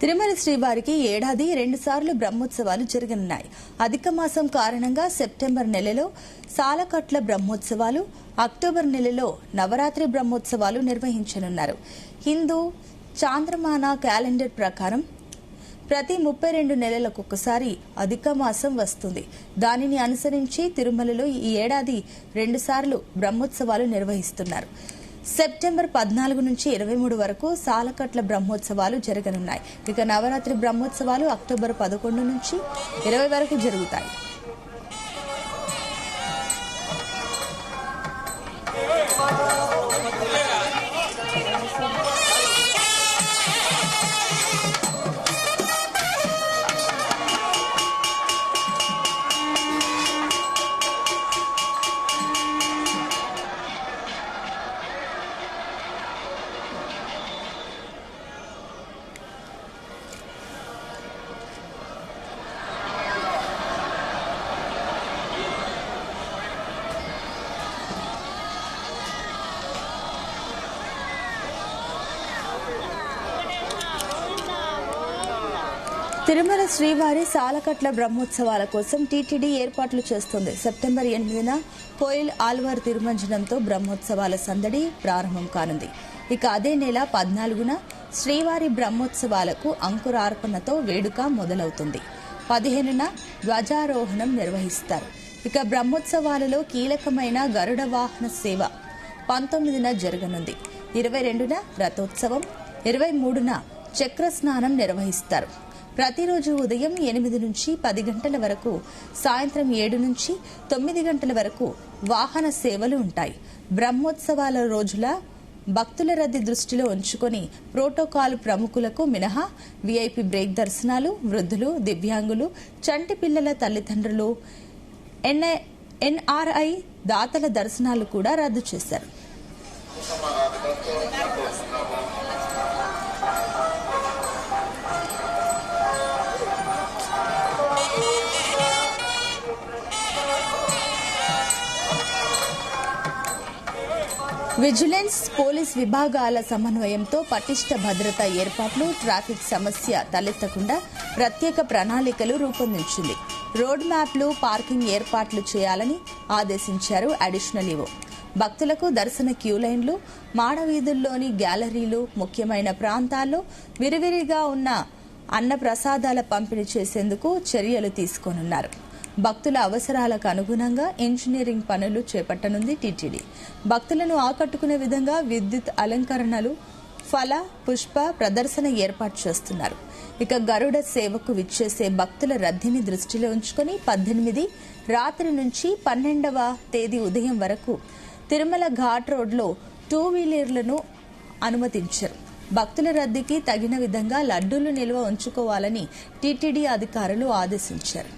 తిరుమల శ్రీవారికి ఏడాది 2 సార్లు బ్రహ్మోత్సవాలు జరగనున్నాయి. అధిక మాసం కారణంగా సెప్టెంబర్ నెలలో సాలకట్ల బ్రహ్మోత్సవాలు, అక్టోబర్ నెలలో నవరాత్రి బ్రహ్మోత్సవాలు నిర్వహించనున్నారు. హిందూ చాంద్రమాన క్యాలెండర్ ప్రకారం ప్రతి 32 నెలలకొకసారి అధిక మాసం వస్తుంది. దానిని అనుసరించి తిరుమలలో ఈ ఏడాది 2 సార్లు బ్రహ్మోత్సవాలు నిర్వహిస్తున్నారు. సెప్టెంబర్ 14 నుంచి 23 వరకు సాలకట్ల బ్రహ్మోత్సవాలు జరగనున్నాయి. ఇక నవరాత్రి బ్రహ్మోత్సవాలు అక్టోబర్ 11 నుంచి 20 వరకు జరుగుతాయి. తిరుమల శ్రీవారి సాలకట్ల బ్రహ్మోత్సవాల కోసం టీటీడీ ఏర్పాట్లు చేస్తోంది. సెప్టెంబర్ 8న కోయిల్ ఆల్వార్ తిరుమంజనంతో బ్రహ్మోత్సవాల సందడి ప్రారంభం కానుంది. ఇక అదే నెల 14న శ్రీవారి బ్రహ్మోత్సవాలకు అంకురార్పణతో వేడుక మొదలవుతుంది. 15న ధ్వజారోహణం నిర్వహిస్తారు. ఇక బ్రహ్మోత్సవాలలో కీలకమైన గరుడ వాహన సేవ 19న జరగనుంది. 22న రథోత్సవం, 23న చక్రస్నానం నిర్వహిస్తారు. ప్రతిరోజు ఉదయం 8 నుంచి 10 గంటల వరకు, సాయంత్రం 7 నుంచి 9 గంటల వరకు వాహన సేవలు ఉంటాయి. బ్రహ్మోత్సవాల రోజుల భక్తుల రద్దీ దృష్టిలో ఉంచుకొని ప్రోటోకాల్ ప్రముఖులకు మినహా వీఐపీ బ్రేక్ దర్శనాలు, వృద్ధులు, దివ్యాంగులు, చంటి పిల్లల తల్లిదండ్రులు, ఎన్ఆర్ఐ దాతల దర్శనాలు కూడా రద్దు చేశారు. విజిలెన్స్, పోలీస్ విభాగాల సమన్వయంతో పటిష్ట భద్రతా ఏర్పాట్లు, ట్రాఫిక్ సమస్య తలెత్తకుండా ప్రత్యేక ప్రణాళికలు రూపొందించింది. రోడ్ మ్యాప్లు, పార్కింగ్ ఏర్పాట్లు చేయాలని ఆదేశించారు అడిషనల్ ఈవో. భక్తులకు దర్శన క్యూ లైన్లు, మాడవీధుల్లోని గ్యాలరీలు, ముఖ్యమైన ప్రాంతాల్లో విరివిరిగా ఉన్న అన్న ప్రసాదాల పంపిణీ చేసేందుకు చర్యలు తీసుకోనున్నారు. భక్తుల అవసరాలకు అనుగుణంగా ఇంజనీరింగ్ పనులు చేపట్టనుంది టీటీడీ. భక్తులను ఆకట్టుకునే విధంగా విద్యుత్ అలంకరణలు, ఫల, పుష్ప ప్రదర్శన ఏర్పాటు చేస్తున్నారు. ఇక గరుడ సేవకు విచ్చేసే భక్తుల రద్దీని దృష్టిలో ఉంచుకుని 18 రాత్రి నుంచి 12వ తేదీ ఉదయం వరకు తిరుమల ఘాట్ రోడ్లో 2 వీలర్లను అనుమతించారు. భక్తుల రద్దీకి తగిన విధంగా లడ్డూలు నిల్వ ఉంచుకోవాలని టీటీడీ అధికారులు ఆదేశించారు.